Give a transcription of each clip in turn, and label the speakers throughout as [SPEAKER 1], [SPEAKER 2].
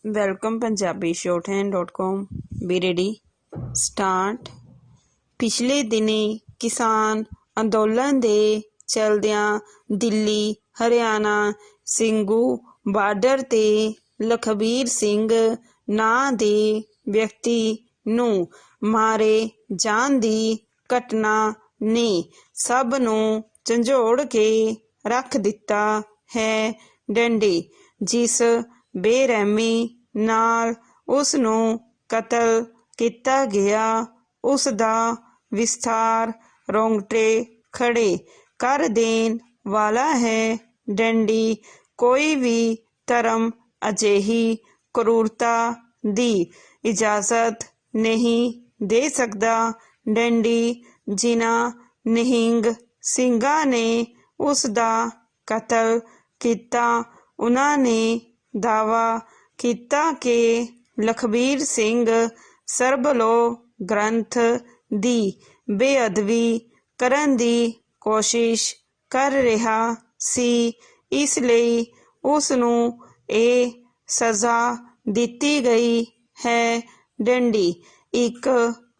[SPEAKER 1] Welcome Punjabi shorthand.com be ready start. पिछले दिनी किसान अंदोलन दे चलदियां दिल्ली हरियाणा ਸਿੰਘੂ ਬਾਰਡਰ ਤੇ ਲਖਬੀਰ ਸਿੰਘ ਨਾਂ ਦੇ ਵਿਅਕਤੀ ਨੂੰ ਮਾਰੇ ਜਾਣ ਦੀ ਘਟਨਾ ਨੇ ਸਭ ਨੂੰ ਝੰਜੋੜ ਕੇ ਰੱਖ ਦਿੱਤਾ ਹੈ। ਡੰਡੀ ਜਿਸ ਬੇਰਹਿਮੀ ਨਾਲ ਉਸ ਨੂੰ ਕਤਲ ਕੀਤਾ ਗਿਆ ਉਸ ਦਾ ਵਿਸਥਾਰ ਰੋਂਗਟੇ ਖੜੇ ਕਰ ਦੇਣ ਵਾਲਾ ਹੈ। ਡੰਡੀ ਕੋਈ ਵੀ ਧਰਮ ਅਜਿਹੀ ਕਰੂਰਤਾ ਦੀ ਇਜਾਜ਼ਤ ਨਹੀਂ ਦੇ ਸਕਦਾ। ਡੰਡੀ ਜਿਨ੍ਹਾਂ ਨਿਹੰਗ ਸਿੰਘਾਂ ਨੇ ਉਸ ਦਾ ਕਤਲ ਕੀਤਾ ਉਹਨਾਂ ਨੇ ਦਾਅਵਾ ਕੀਤਾ ਕਿ ਲਖਬੀਰ ਸਿੰਘ ਸਰਬਲੋ ਗ੍ਰੰਥ ਦੀ ਬੇਅਦਬੀ ਕਰਨ ਦੀ ਕੋਸ਼ਿਸ਼ ਕਰ ਰਿਹਾ ਸੀ, ਇਸ ਲਈ ਉਸ ਨੂੰ ਇਹ ਸਜ਼ਾ ਦਿੱਤੀ ਗਈ ਹੈ। ਡੰਡੀ ਇੱਕ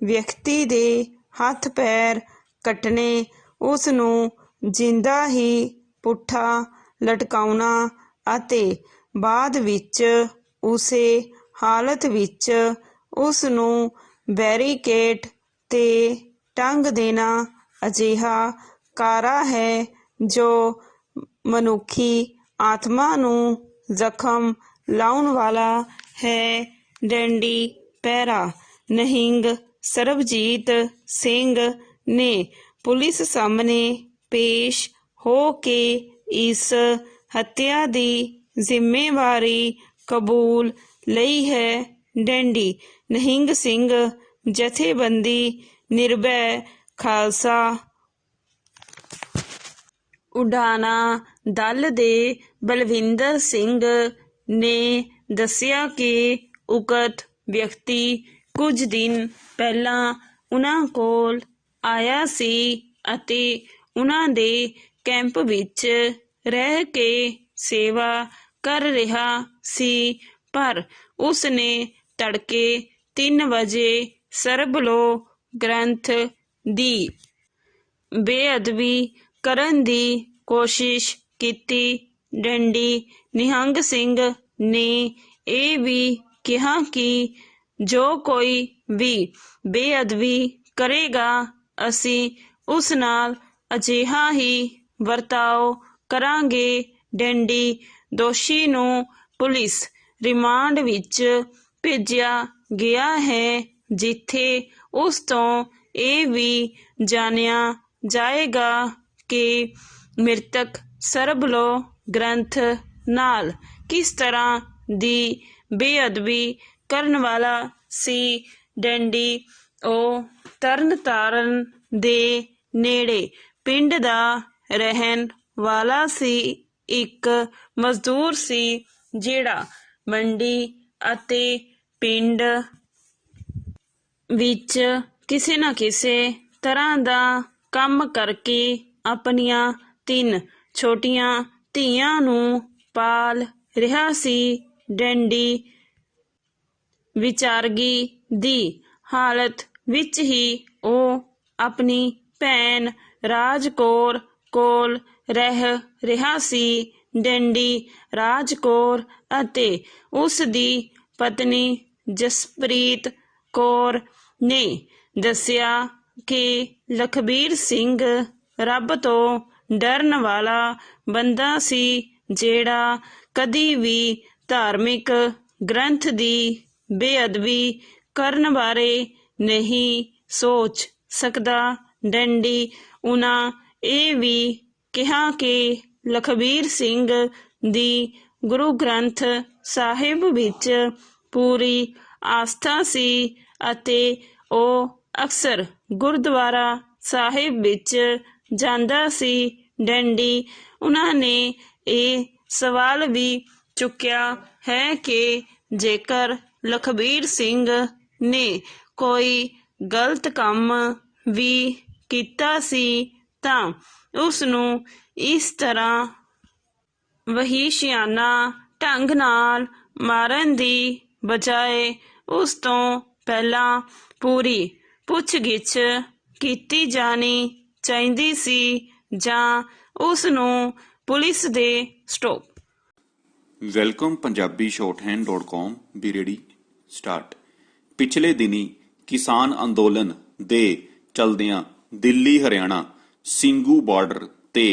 [SPEAKER 1] ਵਿਅਕਤੀ ਦੇ ਹੱਥ ਪੈਰ ਕੱਟਣੇ, ਉਸ ਨੂੰ ਜਿੰਦਾ ਹੀ ਪੁੱਠਾ ਲਟਕਾਉਣਾ ਅਤੇ ਬਾਅਦ ਵਿੱਚ ਉਸੇ ਹਾਲਤ ਵਿੱਚ ਉਸ ਨੂੰ ਬੈਰੀਕੇਡ ਤੇ ਟੰਗ ਦੇਣਾ ਅਜਿਹਾ ਕਾਰਾ ਹੈ ਜੋ ਮਨੁੱਖੀ ਆਤਮਾ ਨੂੰ ਜ਼ਖਮ ਲਾਉਣ ਵਾਲਾ ਹੈ। ਡੰਡੀ ਪਹਿਰਾ ਨਿਹੰਗ ਸਰਬਜੀਤ ਸਿੰਘ ਨੇ ਪੁਲਿਸ ਸਾਹਮਣੇ ਪੇਸ਼ ਹੋ ਕੇ ਇਸ ਹੱਤਿਆ ਦੀ ਜ਼ਿੰਮੇਵਾਰੀ ਕਬੂਲ ਲਈ ਹੈ। ਡੰਡੀ ਨਿਹੰਗ ਸਿੰਘ ਜਥੇਬੰਦੀ ਨਿਰਭੈ ਖਾਲਸਾ ਉਡਾਣਾ ਦਲ ਦੇ ਬਲਵਿੰਦਰ ਸਿੰਘ ਨੇ ਦੱਸਿਆ ਕਿ ਉਕਤ ਵਿਅਕਤੀ ਕੁਝ ਦਿਨ ਪਹਿਲਾਂ ਉਹਨਾਂ ਕੋਲ ਆਇਆ ਸੀ ਅਤੇ ਉਹਨਾਂ ਦੇ ਕੈਂਪ ਵਿੱਚ ਰਹਿ ਕੇ ਸੇਵਾ ਕਰ ਰਿਹਾ ਸੀ, ਪਰ ਉਸ ਨੇ ਤੜਕੇ 3 ਵਜੇ ਸਰਬਲੋ ਗ੍ਰੰਥ ਦੀ ਬੇਅਦਬੀ ਕਰਨ ਦੀ ਕੋਸ਼ਿਸ਼ ਕੀਤੀ। ਡੰਡੀ ਨਿਹੰਗ ਸਿੰਘ ਨੇ ਇਹ ਵੀ ਕਿਹਾ ਕਿ ਜੋ ਕੋਈ ਵੀ ਬੇਅਦਬੀ ਕਰੇਗਾ ਅਸੀਂ ਉਸ ਨਾਲ ਅਜਿਹਾ ਹੀ ਵਰਤਾਓ ਕਰਾਂਗੇ। ਡੰਡੀ ਦੋਸ਼ੀ ਨੂੰ ਪੁਲਿਸ ਰਿਮਾਂਡ ਵਿੱਚ ਭੇਜਿਆ ਗਿਆ ਹੈ, ਜਿੱਥੇ ਉਸ ਤੋਂ ਇਹ ਵੀ ਜਾਣਿਆ ਜਾਏਗਾ ਕਿ ਮ੍ਰਿਤਕ ਸਰਬਲੋ ਗ੍ਰੰਥ ਨਾਲ ਕਿਸ ਤਰ੍ਹਾਂ ਦੀ ਬੇਅਦਬੀ ਕਰਨ ਵਾਲਾ ਸੀ। ਡੰਡੀ ਉਹ ਤਰਨਤਾਰਨ ਦੇ ਨੇੜੇ ਪਿੰਡ ਦਾ ਰਹਿਣ ਵਾਲਾ ਸੀ, ਇੱਕ ਮਜ਼ਦੂਰ ਸੀ ਜਿਹੜਾ ਮੰਡੀ ਅਤੇ ਪਿੰਡ ਵਿੱਚ ਕਿਸੇ ਨਾ ਕਿਸੇ ਤਰ੍ਹਾਂ ਦਾ ਕੰਮ ਕਰਕੇ ਆਪਣੀਆਂ 3 ਛੋਟੀਆਂ ਧੀਆਂ ਨੂੰ ਪਾਲ ਰਿਹਾ ਸੀ। ਡੰਡੀ ਵਿਚਾਰਗੀ ਦੀ ਹਾਲਤ ਵਿੱਚ ਹੀ ਉਹ ਆਪਣੀ ਭੈਣ ਰਾਜ ਕੌਰ ਕੋਲ ਰਹਿ ਰਿਹਾ ਸੀ। ਡੰਡੀ ਰਾਜ ਕੌਰ ਅਤੇ ਉਸ ਦੀ ਪਤਨੀ ਜਸਪ੍ਰੀਤ ਕੌਰ ਨੇ ਦੱਸਿਆ ਕਿ ਲਖਬੀਰ ਸਿੰਘ ਰੱਬ ਤੋਂ ਡਰਨ ਵਾਲਾ ਬੰਦਾ ਸੀ, ਜਿਹੜਾ ਕਦੀ ਵੀ ਧਾਰਮਿਕ ਗ੍ਰੰਥ ਦੀ ਬੇਅਦਬੀ ਕਰਨ ਬਾਰੇ ਨਹੀਂ ਸੋਚ ਸਕਦਾ। ਡੰਡੀ ਉਹਨਾਂ ਇਹ ਵੀ ਕਿਹਾ ਕਿ ਲਖਬੀਰ ਸਿੰਘ ਦੀ ਗੁਰੂ ਗ੍ਰੰਥ ਸਾਹਿਬ ਵਿੱਚ ਪੂਰੀ ਆਸਥਾ ਸੀ ਅਤੇ ਉਹ ਅਕਸਰ ਗੁਰਦੁਆਰਾ ਸਾਹਿਬ ਵਿੱਚ ਜਾਂਦਾ ਸੀ। ਡੰਡੀ ਉਹਨਾਂ ਨੇ ਇਹ ਸਵਾਲ ਵੀ ਚੁੱਕਿਆ ਹੈ ਕਿ ਜੇਕਰ ਲਖਬੀਰ ਸਿੰਘ ਨੇ ਕੋਈ ਗਲਤ ਕੰਮ ਵੀ ਕੀਤਾ ਸੀ ਤਾਂ ਉਸ ਨੂੰ ਇਸ ਤਰ੍ਹਾਂ ਵਹਿਸ਼ੀਆਨਾ ਢੰਗ ਨਾਲ ਮਾਰਨ ਦੀ ਬਜਾਏ ਉਸ ਤੋਂ ਪਹਿਲਾਂ ਪੂਰੀ ਪੁੱਛਗਿੱਛ ਕੀਤੀ ਜਾਣੀ ਚਾਹੀਦੀ ਸੀ ਜਾਂ ਉਸ ਨੂੰ ਪੁਲਿਸ ਦੇ stop.
[SPEAKER 2] Welcome Punjabi shorthand.com B ready start. ਪਿਛਲੇ ਦਿਨੀ ਕਿਸਾਨ ਅੰਦੋਲਨ ਦੇ ਚਲਦਿਆਂ ਦਿੱਲੀ ਹਰਿਆਣਾ ਸਿੰਘੂ ਬਾਰਡਰ ਤੇ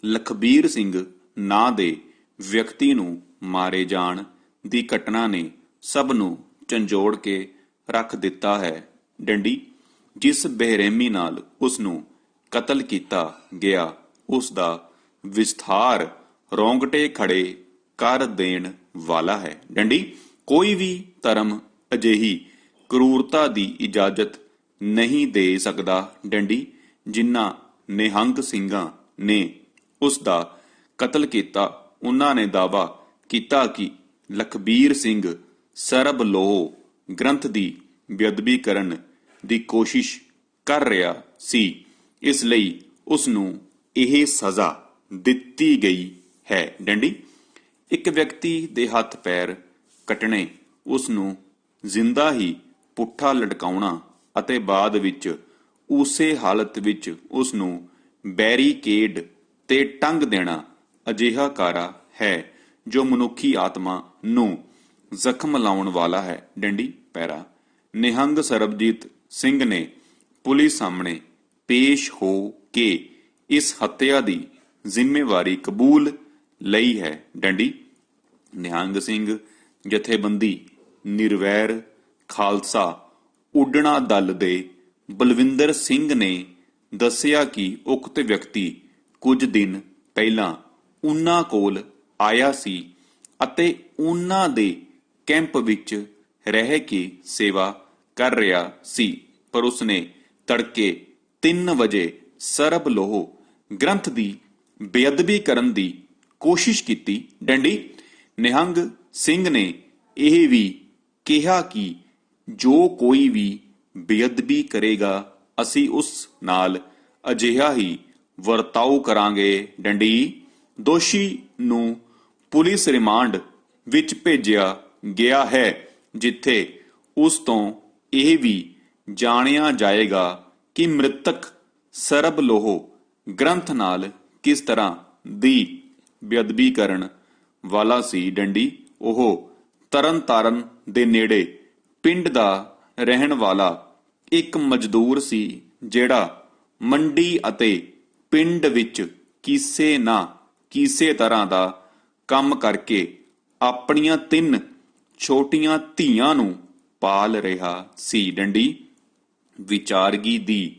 [SPEAKER 2] ਲਖਬੀਰ ਸਿੰਘ ਨਾਂ ਦੇ ਵਿਅਕਤੀ ਨੂੰ ਮਾਰੇ ਜਾਣ ਦੀ ਘਟਨਾ ਨੇ ਸਭ ਨੂੰ ਝੰਜੋੜ ਕੇ ਰੱਖ ਦਿੱਤਾ ਹੈ। ਡੰਡੀ ਜਿਸ ਬੇਰਹਿਮੀ ਨਾਲ ਉਸ ਨੂੰ ਕਤਲ ਕੀਤਾ ਗਿਆ ਉਸ ਦਾ ਵਿਸਥਾਰ ਰੌਂਗਟੇ ਖੜੇ ਕਰ ਦੇਣ ਵਾਲਾ ਹੈ। ਡੰਡੀ ਕੋਈ ਵੀ ਧਰਮ ਅਜਿਹੀ ਕਰੂਰਤਾ ਦੀ ਇਜਾਜ਼ਤ ਨਹੀਂ ਦੇ ਸਕਦਾ। ਡੰਡੀ ਜਿਨ੍ਹਾਂ ਨਿਹੰਗ ਸਿੰਘਾਂ ਨੇ ਉਸ ਦਾ ਕਤਲ ਕੀਤਾ ਉਹਨਾਂ ਨੇ ਦਾਅਵਾ ਕੀਤਾ ਕਿ ਲਖਬੀਰ ਸਿੰਘ ਸਰਬ ਲੋਹ ਗ੍ਰੰਥ ਦੀ ਬੇਅਦਬੀ ਕਰਨ ਦੀ ਕੋਸ਼ਿਸ਼ ਕਰ ਰਿਹਾ ਸੀ, ਇਸ ਲਈ ਉਸ ਨੂੰ ਇਹ ਸਜ਼ਾ ਦਿੱਤੀ ਗਈ ਹੈ। ਡੰਡੀ ਇੱਕ ਵਿਅਕਤੀ ਦੇ ਹੱਥ ਪੈਰ ਕੱਟਣੇ, ਉਸ ਨੂੰ ਜ਼ਿੰਦਾ ਹੀ ਪੁੱਠਾ ਲਟਕਾਉਣਾ ਅਤੇ ਬਾਅਦ ਵਿੱਚ ਉਸੇ ਹਾਲਤ ਵਿੱਚ ਉਸ ਨੂੰ ਬੈਰੀਕੇਡ ਤੇ ਟੰਗ ਦੇਣਾ ਅਜਿਹਾ ਕਾਰਾ ਹੈ ਜੋ ਮਨੁੱਖੀ ਆਤਮਾ ਨੂੰ ਜ਼ਖਮ ਲਾਉਣ ਵਾਲਾ ਹੈ। ਡੰਡੀ ਪੈਰਾ ਨਿਹੰਗ ਸਰਬਜੀਤ ਸਿੰਘ ਨੇ ਪੁਲਿਸ ਸਾਹਮਣੇ ਪੇਸ਼ ਹੋ ਕੇ ਇਸ ਹੱਤਿਆ ਦੀ ਜ਼ਿੰਮੇਵਾਰੀ ਕਬੂਲ ਲਈ ਹੈ। ਡੰਡੀ ਨਿਹੰਗ ਸਿੰਘ ਜਥੇਬੰਦੀ ਨਿਰਵੈਰ ਖਾਲਸਾ ਉੱਡਣਾ ਦਲ ਦੇ ਬਲਵਿੰਦਰ ਸਿੰਘ ਨੇ ਦੱਸਿਆ ਕਿ ਉਕਤ ਵਿਅਕਤੀ ਕੁਝ ਦਿਨ ਪਹਿਲਾਂ ਉਹਨਾਂ ਕੋਲ ਆਇਆ ਸੀ ਅਤੇ ਉਹਨਾਂ ਦੇ ਕੈਂਪ ਵਿੱਚ ਰਹਿ ਕੇ ਸੇਵਾ ਕਰ ਰਿਹਾ ਸੀ, ਪਰ ਉਸਨੇ ਤੜਕੇ 3 ਵਜੇ ਸਰਬ ਲੋਹ ਗ੍ਰੰਥ ਦੀ ਬੇਅਦਬੀ ਕਰਨ ਦੀ ਕੋਸ਼ਿਸ਼ ਕੀਤੀ। ਡੰਡੀ ਨਿਹੰਗ ਸਿੰਘ ਨੇ ਇਹ ਵੀ ਕਿਹਾ ਕਿ ਜੋ ਕੋਈ ਵੀ ਬੇਅਦਬੀ ਕਰੇਗਾ ਅਸੀਂ ਉਸ ਨਾਲ ਅਜਿਹਾ ਹੀ ਵਰਤਾਓ ਕਰਾਂਗੇ। ਡੰਡੀ ਦੋਸ਼ੀ ਨੂੰ ਪੁਲਿਸ ਰਿਮਾਂਡ ਵਿੱਚ ਭੇਜਿਆ ਗਿਆ ਹੈ, ਜਿੱਥੇ ਉਸ ਤੋਂ ਇਹ ਵੀ ਜਾਣਿਆ ਜਾਏਗਾ ਕਿ ਮ੍ਰਿਤਕ ਸਰਬ ਲੋਹ ਗ੍ਰੰਥ ਨਾਲ ਕਿਸ ਤਰ੍ਹਾਂ ਦੀ ਬੇਅਦਬੀ ਕਰਨ ਵਾਲਾ ਸੀ। ਡੰਡੀ ਉਹ ਤਰਨਤਾਰਨ ਦੇ ਨੇੜੇ ਪਿੰਡ ਦਾ ਰਹਿਣ ਵਾਲਾ ਇੱਕ ਮਜ਼ਦੂਰ ਸੀ, ਜਿਹੜਾ ਮੰਡੀ ਅਤੇ ਪਿੰਡ ਵਿੱਚ ਕਿਸੇ ਨਾ ਕਿਸੇ ਤਰ੍ਹਾਂ ਦਾ ਕੰਮ ਕਰਕੇ ਆਪਣੀਆਂ 3 ਛੋਟੀਆਂ ਧੀਆਂ ਨੂੰ ਪਾਲ ਰਿਹਾ ਸੀ। ਡੰਡੀ ਵਿਚਾਰਗੀ ਦੀ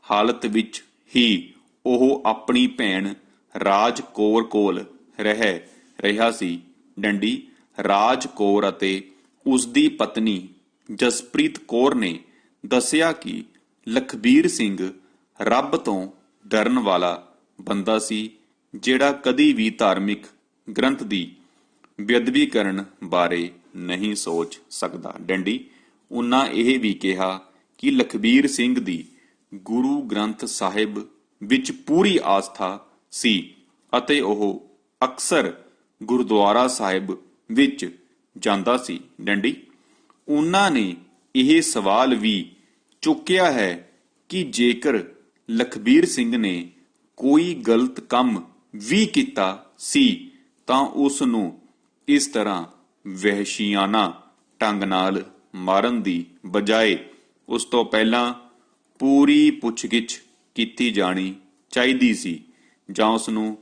[SPEAKER 2] ਹਾਲਤ ਵਿੱਚ ਹੀ ਉਹ ਆਪਣੀ ਭੈਣ ਰਾਜ ਕੌਰ ਕੋਲ ਰਹਿ ਰਿਹਾ ਸੀ। ਡੰਡੀ ਰਾਜ ਕੌਰ ਅਤੇ ਉਸ ਦੀ ਪਤਨੀ ਜਸਪ੍ਰੀਤ ਕੌਰ ਨੇ ਦੱਸਿਆ ਕਿ ਲਖਬੀਰ ਸਿੰਘ ਰੱਬ ਤੋਂ ਡਰਨ ਵਾਲਾ ਬੰਦਾ ਸੀ, ਜਿਹੜਾ ਕਦੀ ਵੀ ਧਾਰਮਿਕ ਗ੍ਰੰਥ ਦੀ ਬੇਅਦਬੀ ਕਰਨ ਬਾਰੇ ਨਹੀਂ ਸੋਚ ਸਕਦਾ। ਡੰਡੀ ਉਹਨਾਂ ਇਹ ਵੀ ਕਿਹਾ ਕਿ ਲਖਬੀਰ ਸਿੰਘ ਦੀ ਗੁਰੂ ਗ੍ਰੰਥ ਸਾਹਿਬ ਵਿੱਚ ਪੂਰੀ ਆਸਥਾ ਸੀ ਅਤੇ ਉਹ ਅਕਸਰ ਗੁਰਦੁਆਰਾ ਸਾਹਿਬ ਵਿੱਚ ਜਾਂਦਾ ਸੀ। ਡੰਡੀ ਉਹਨਾਂ ਨੇ ਇਹ ਸਵਾਲ ਵੀ ਚੁੱਕਿਆ ਹੈ ਕਿ ਜੇਕਰ ਲਖਬੀਰ ਸਿੰਘ ਨੇ ਕੋਈ ਗਲਤ ਕੰਮ ਵੀ ਕੀਤਾ ਸੀ ਤਾਂ ਉਸ ਨੂੰ ਇਸ ਤਰ੍ਹਾਂ ਵਹਿਸ਼ੀਆਨਾ ਢੰਗ ਨਾਲ ਮਾਰਨ ਦੀ ਬਜਾਏ ਉਸ ਤੋਂ ਪਹਿਲਾਂ ਪੂਰੀ ਪੁੱਛਗਿੱਛ ਕੀਤੀ ਜਾਣੀ ਚਾਹੀਦੀ ਸੀ ਜਾਂ ਉਸ ਨੂੰ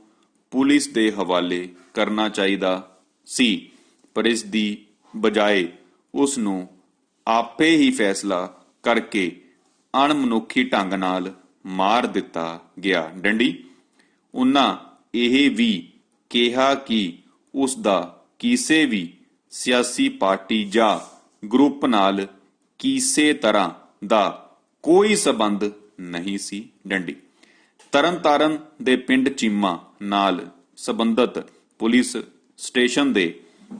[SPEAKER 2] ਪੁਲਿਸ ਦੇ ਹਵਾਲੇ ਕਰਨਾ ਚਾਹੀਦਾ ਸੀ, ਪਰ ਇਸ ਦੀ ਬਜਾਏ ਉਸ ਨੂੰ ਆਪੇ ਹੀ ਫੈਸਲਾ ਕਰਕੇ ਅਣਮਨੁੱਖੀ ਢੰਗ ਨਾਲ ਮਾਰ ਦਿੱਤਾ ਗਿਆ। ਡੰਡੀ ਉਹਨਾਂ ਇਹ ਵੀ ਕਿਹਾ ਕਿ ਉਸ ਦਾ ਕਿਸੇ ਵੀ ਸਿਆਸੀ ਪਾਰਟੀ ਜਾਂ ਗਰੁੱਪ ਨਾਲ ਕਿਸੇ ਤਰ੍ਹਾਂ ਦਾ ਕੋਈ ਸਬੰਧ ਨਹੀਂ ਸੀ। ਡੰਡੀ ਤਰਨਤਾਰਨ ਦੇ ਪਿੰਡ ਚੀਮਾ ਨਾਲ ਸੰਬੰਧਿਤ ਪੁਲਿਸ ਸਟੇਸ਼ਨ ਦੇ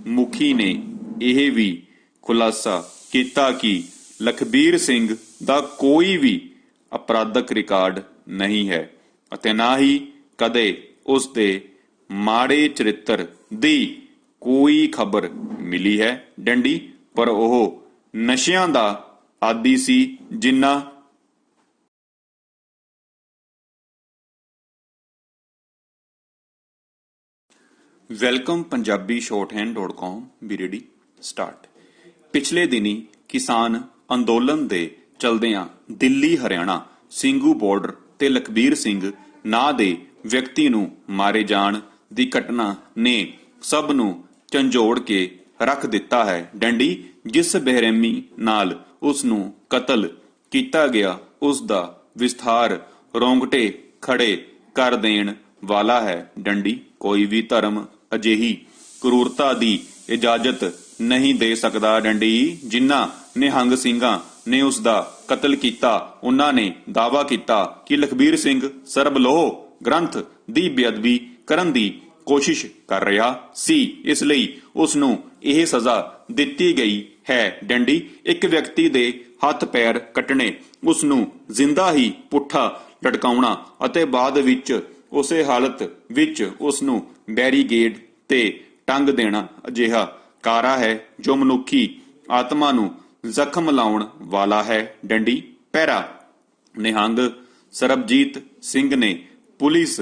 [SPEAKER 2] ਮੁਖੀ ਨੇ ਇਹ ਵੀ ਖੁਲਾਸਾ ਕੀਤਾ ਕਿ ਲਖਬੀਰ ਸਿੰਘ ਦਾ ਕੋਈ ਵੀ ਅਪਰਾਧਕ ਰਿਕਾਰਡ ਨਹੀਂ ਹੈ ਅਤੇ ਨਾ ਹੀ ਕਦੇ ਉਸ ਦੇ ਮਾੜੇ ਚਰਿੱਤਰ ਦੀ ਕੋਈ ਖਬਰ ਮਿਲੀ ਹੈ ਡੰਡੀ, ਪਰ ਉਹ ਨਸ਼ਿਆਂ ਦਾ ਆਦੀ ਸੀ ਜਿੰਨਾ welcome Punjabi shorthand.com B ready start. ਪਿਛਲੇ ਦਿਨੀ ਕਿਸਾਨ ਅੰਦੋਲਨ ਦੇ ਚਲਦਿਆਂ ਦਿੱਲੀ ਹਰਿਆਣਾ ਸਿੰਘੂ ਬਾਰਡਰ ਤੇ ਲਖਬੀਰ ਸਿੰਘ ਨਾਂ ਦੇ ਵਿਅਕਤੀ ਨੂੰ ਮਾਰੇ ਜਾਣ ਦੀ ਘਟਨਾ ਨੇ ਸਭ ਨੂੰ ਝੰਜੋੜ ਕੇ ਰੱਖ ਦਿੱਤਾ ਹੈ ਡੰਡੀ। ਜਿਸ ਬੇਰਹਿਮੀ ਨਾਲ ਉਸ ਨੂੰ ਕਤਲ ਕੀਤਾ ਗਿਆ ਉਸ ਦਾ ਵਿਸਥਾਰ ਰੋਂਗਟੇ ਖੜੇ ਕਰ ਦੇਣ ਵਾਲਾ ਹੈ ਡੰਡੀ। ਕੋਈ ਵੀ ਧਰਮ ਅਜਿਹੀ ਕਰੂਰਤਾ ਦੀ ਇਜਾਜ਼ਤ ਨਹੀਂ ਦੇ ਸਕਦਾ ਡੰਡੀ। ਜਿਨ੍ਹਾਂ ਨਿਹੰਗ ਸਿੰਘਾਂ ਨੇ ਉਸ ਦਾ ਕਤਲ ਕੀਤਾ, ਉਹਨਾਂ ਨੇ ਦਾਅਵਾ ਕੀਤਾ ਕਿ ਲਖਬੀਰ ਸਿੰਘ ਸਰਬਲੋਹ ਗ੍ਰੰਥ ਦੀ ਬੇਅਦਬੀ ਕਰਨ ਦੀ ਕੋਸ਼ਿਸ਼ ਕਰ ਰਿਹਾ ਸੀ, ਇਸ ਲਈ ਉਸ ਨੂੰ ਇਹ ਸਜ਼ਾ ਦਿੱਤੀ ਗਈ ਹੈ ਡੰਡੀ। ਇੱਕ ਵਿਅਕਤੀ ਦੇ ਹੱਥ ਪੈਰ ਕੱਟਣੇ, ਉਸ ਨੂੰ ਜ਼ਿੰਦਾ ਹੀ ਪੁੱਠਾ ਲਟਕਾਉਣਾ ਅਤੇ ਬਾਅਦ ਵਿੱਚ ਉਸੇ ਹਾਲਤ ਵਿੱਚ ਉਸ ਨੂੰ ਬੈਰੀਗੇਡ ਤੇ ਟੰਗ ਦੇਣਾ ਅਜਿਹਾ ਕਾਰਾ ਹੈ ਜੋ ਮਨੁੱਖੀ ਆਤਮਾ ਨੂੰ ਜ਼ਖਮ ਲਾਉਣ ਵਾਲਾ ਹੈ ਡੰਡੀ। ਪਹਿਰਾ ਨਿਹੰਗ ਸਰਬਜੀਤ ਸਿੰਘ ਨੇ ਪੁਲਿਸ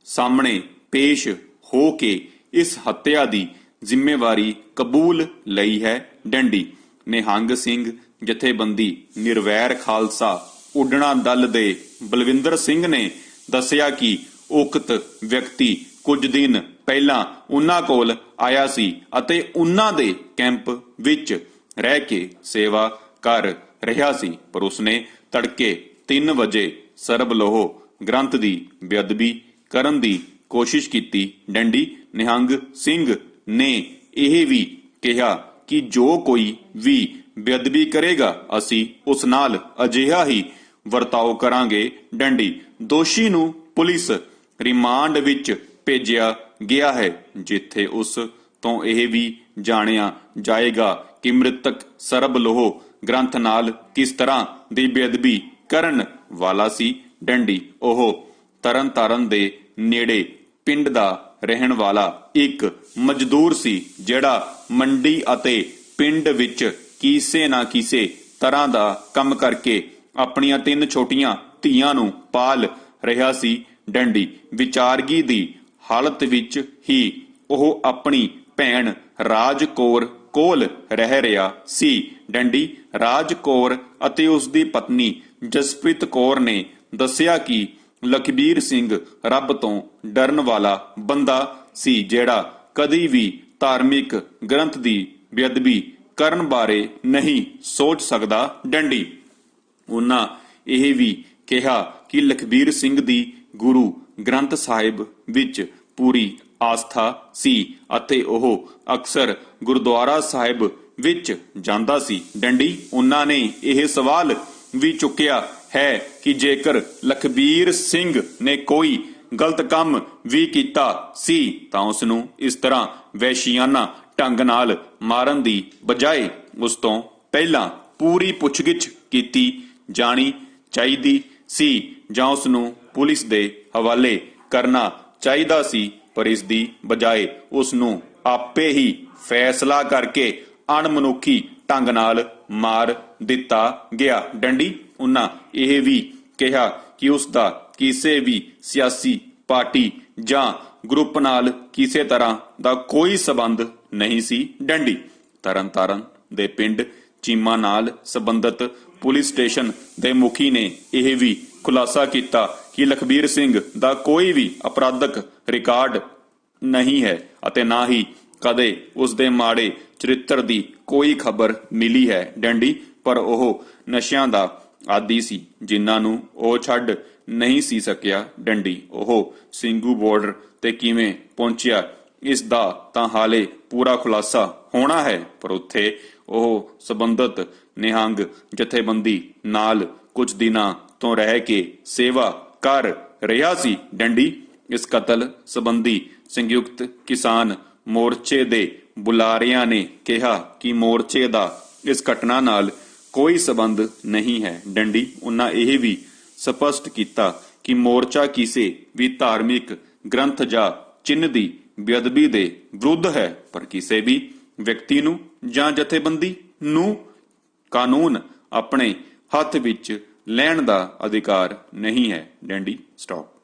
[SPEAKER 2] ਸਾਹਮਣੇ ਪੇਸ਼ ਹੋ ਕੇ ਇਸ ਹੱਤਿਆ ਦੀ ਜ਼ਿੰਮੇਵਾਰੀ ਕਬੂਲ ਲਈ ਹੈ ਡੰਡੀ। ਨਿਹੰਗ ਸਿੰਘ ਜਥੇਬੰਦੀ ਨਿਰਵੈਰ ਖਾਲਸਾ ਉਡਣਾ ਦਲ ਦੇ ਬਲਵਿੰਦਰ ਸਿੰਘ ਨੇ ਦੱਸਿਆ ਕਿ ਉਕਤ ਵਿਅਕਤੀ ਕੁਝ ਦਿਨ ਪਹਿਲਾਂ ਉਹਨਾਂ ਕੋਲ ਆਇਆ ਸੀ ਅਤੇ ਉਹਨਾਂ ਦੇ ਕੈਂਪ ਵਿੱਚ ਰਹਿ ਕੇ ਸੇਵਾ ਕਰ ਰਿਹਾ ਸੀ, ਪਰ ਉਸਨੇ ਤੜਕੇ 3 ਵਜੇ ਸਰਬਲੋਹ ਗ੍ਰੰਥ ਦੀ ਬੇਅਦਬੀ ਕਰਨ ਦੀ ਕੋਸ਼ਿਸ਼ ਕੀਤੀ ਡੰਡੀ। ਨਿਹੰਗ ਸਿੰਘ ਨੇ ਇਹ ਵੀ ਕਿਹਾ ਕਿ ਜੋ ਕੋਈ ਵੀ ਬੇਅਦਬੀ ਕਰੇਗਾ ਅਸੀਂ ਉਸ ਨਾਲ ਅਜਿਹਾ ਹੀ ਵਰਤਾਓ ਕਰਾਂਗੇ ਡੰਡੀ। ਦੋਸ਼ੀ ਨੂੰ ਪੁਲਿਸ ਰਿਮਾਂਡ ਵਿੱਚ ਭੇਜਿਆ ਗਿਆ ਹੈ, ਜਿੱਥੇ ਉਸ ਤੋਂ ਇਹ ਵੀ ਜਾਣਿਆ ਜਾਏਗਾ ਕਿ ਮ੍ਰਿਤਕ ਸਰਬਲੋਹ ਗ੍ਰੰਥ ਨਾਲ ਕਿਸ ਤਰ੍ਹਾਂ ਦੀ ਬੇਅਦਬੀ ਕਰਨ ਵਾਲਾ ਸੀ ਡੰਡੀ। ਉਹ ਤਰਨਤਾਰਨ ਦੇ ਨੇੜੇ ਪਿੰਡ ਦਾ ਰਹਿਣ ਵਾਲਾ ਇੱਕ ਮਜ਼ਦੂਰ ਸੀ, ਜਿਹੜਾ ਮੰਡੀ ਅਤੇ ਪਿੰਡ ਵਿੱਚ ਕਿਸੇ ਨਾ ਕਿਸੇ ਤਰ੍ਹਾਂ ਦਾ ਕੰਮ ਕਰਕੇ ਆਪਣੀਆਂ 3 ਛੋਟੀਆਂ ਧੀਆਂ ਨੂੰ ਪਾਲ ਰਿਹਾ ਸੀ ਡੰਡੀ। ਵਿਚਾਰਗੀ ਦੀ ਹਾਲਤ ਵਿੱਚ ਹੀ ਉਹ ਆਪਣੀ ਭੈਣ ਰਾਜ ਕੌਰ ਕੋਲ ਰਹਿ ਰਿਹਾ ਸੀ ਡੰਡੀ। ਰਾਜ ਕੌਰ ਅਤੇ ਉਸ ਦੀ ਪਤਨੀ ਜਸਪ੍ਰੀਤ ਕੌਰ ਨੇ ਦੱਸਿਆ ਕਿ ਲਖਬੀਰ ਸਿੰਘ ਰੱਬ ਤੋਂ ਡਰਨ ਵਾਲਾ ਬੰਦਾ ਸੀ, ਜਿਹੜਾ ਕਦੀ ਵੀ ਧਾਰਮਿਕ ਗ੍ਰੰਥ ਦੀ ਬੇਅਦਬੀ ਕਰਨ ਬਾਰੇ ਨਹੀਂ ਸੋਚ ਸਕਦਾ ਡੰਡੀ। ਉਹਨਾਂ ਇਹ ਵੀ ਕਿਹਾ ਕਿ ਲਖਬੀਰ ਸਿੰਘ ਦੀ ਗੁਰੂ ਗ੍ਰੰਥ ਸਾਹਿਬ ਵਿੱਚ ਪੂਰੀ ਆਸਥਾ ਸੀ ਅਤੇ ਉਹ ਅਕਸਰ ਗੁਰਦੁਆਰਾ ਸਾਹਿਬ ਵਿੱਚ ਜਾਂਦਾ ਸੀ ਡੰਡੀ। ਉਹਨਾਂ ਨੇ ਇਹ ਸਵਾਲ ਵੀ ਚੁੱਕਿਆ ਹੈ ਕਿ ਜੇਕਰ ਲਖਬੀਰ ਸਿੰਘ ਨੇ ਕੋਈ ਗਲਤ ਕੰਮ ਵੀ ਕੀਤਾ ਸੀ ਤਾਂ ਉਸ ਨੂੰ ਇਸ ਤਰ੍ਹਾਂ ਵਹਿਸ਼ੀਆਨਾ ਢੰਗ ਨਾਲ ਮਾਰਨ ਦੀ ਬਜਾਏ ਉਸ ਤੋਂ ਪਹਿਲਾਂ ਪੂਰੀ ਪੁੱਛਗਿੱਛ ਕੀਤੀ ਜਾਣੀ ਚਾਹੀਦੀ ਸੀ ਜਾਂ ਉਸ ਨੂੰ ਪੁਲਿਸ ਦੇ ਹਵਾਲੇ ਕਰਨਾ ਚਾਹੀਦਾ ਸੀ, ਪਰ ਇਸ ਦੀ ਬਜਾਏ ਉਸ ਨੂੰ ਆਪੇ ਹੀ ਫੈਸਲਾ ਕਰਕੇ ਅਣਮਨੁੱਖੀ ਢੰਗ ਨਾਲ ਮਾਰ ਦਿੱਤਾ ਗਿਆ ਡੰਡੀ। ਉਹਨਾਂ ਇਹ ਵੀ ਕਿਹਾ ਕਿ ਉਸ ਦਾ ਕਿਸੇ ਵੀ ਸਿਆਸੀ ਪਾਰਟੀ ਜਾਂ ਗਰੁੱਪ ਨਾਲ ਕਿਸੇ ਤਰ੍ਹਾਂ ਦਾ ਕੋਈ ਸਬੰਧ ਨਹੀਂ ਸੀ ਡੰਡੀ। ਤਰਨਤਾਰਨ ਦੇ ਪਿੰਡ ਚੀਮਾ ਨਾਲ ਸੰਬੰਧਿਤ ਪੁਲਿਸ ਸਟੇਸ਼ਨ ਦੇ ਮੁਖੀ ਨੇ ਇਹ ਵੀ ਖੁਲਾਸਾ ਕੀਤਾ ਕਿ ਲਖਬੀਰ ਸਿੰਘ ਦਾ ਕੋਈ ਵੀ ਅਪਰਾਧਕ ਰਿਕਾਰਡ ਨਹੀਂ ਹੈ ਅਤੇ ਨਾ ਹੀ ਕਦੇ ਉਸ ਦੇ ਮਾੜੇ ਚਰਿੱਤਰ ਦੀ ਕੋਈ ਖਬਰ ਮਿਲੀ ਹੈ ਡੰਡੀ। ਪਰ ਉਹ ਨਸ਼ਿਆਂ ਦਾ ਆਦੀ ਸੀ ਜਿਨ੍ਹਾਂ ਨੂੰ ਉਹ ਛੱਡ ਨਹੀਂ ਸੀ ਸਕਿਆ ਡੰਡੀ। ਉਹ ਸਿੰਘੂ ਬਾਰਡਰ ਤੇ ਕਿਵੇਂ ਪਹੁੰਚਿਆ ਇਸ ਦਾ ਤਾਂ ਹਾਲੇ ਪੂਰਾ ਖੁਲਾਸਾ ਹੋਣਾ ਹੈ, ਪਰ ਉੱਥੇ ਉਹ ਸੰਬੰਧਿਤ ਨਿਹੰਗ ਜਥੇਬੰਦੀ ਨਾਲ ਕੁਝ ਦਿਨਾਂ ਤੋਂ ਰਹਿ ਕੇ ਸੇਵਾ ਕਰ ਰਿਹਾ ਸੀ ਡੰਡੀ। ਇਸ ਕਤਲ ਸੰਬੰਧੀ ਸੰਯੁਕਤ ਕਿਸਾਨ ਮੋਰਚੇ ਦੇ ਬੁਲਾਰਿਆਂ ਨੇ ਕਿਹਾ ਕਿ ਮੋਰਚੇ ਦਾ ਇਸ ਘਟਨਾ ਨਾਲ ਕੋਈ ਸਬੰਧ ਨਹੀਂ ਹੈ ਡੰਡੀ। ਉਹਨਾਂ ਇਹ ਵੀ ਸਪਸ਼ਟ ਕੀਤਾ ਕਿ ਮੋਰਚਾ ਕਿਸੇ ਵੀ ਧਾਰਮਿਕ ਗ੍ਰੰਥ ਜਾਂ ਚਿੰਨ੍ਹ ਦੀ ਬੇਅਦਬੀ ਦੇ ਵਿਰੁੱਧ ਹੈ, ਪਰ ਕਿਸੇ ਵੀ ਵਿਅਕਤੀ ਨੂੰ ਜਾਂ ਜਥੇਬੰਦੀ ਨੂੰ ਕਾਨੂੰਨ ਆਪਣੇ ਹੱਥ ਵਿੱਚ ਲੈਣ ਦਾ ਅਧਿਕਾਰ ਨਹੀਂ ਹੈ। Dandy stop.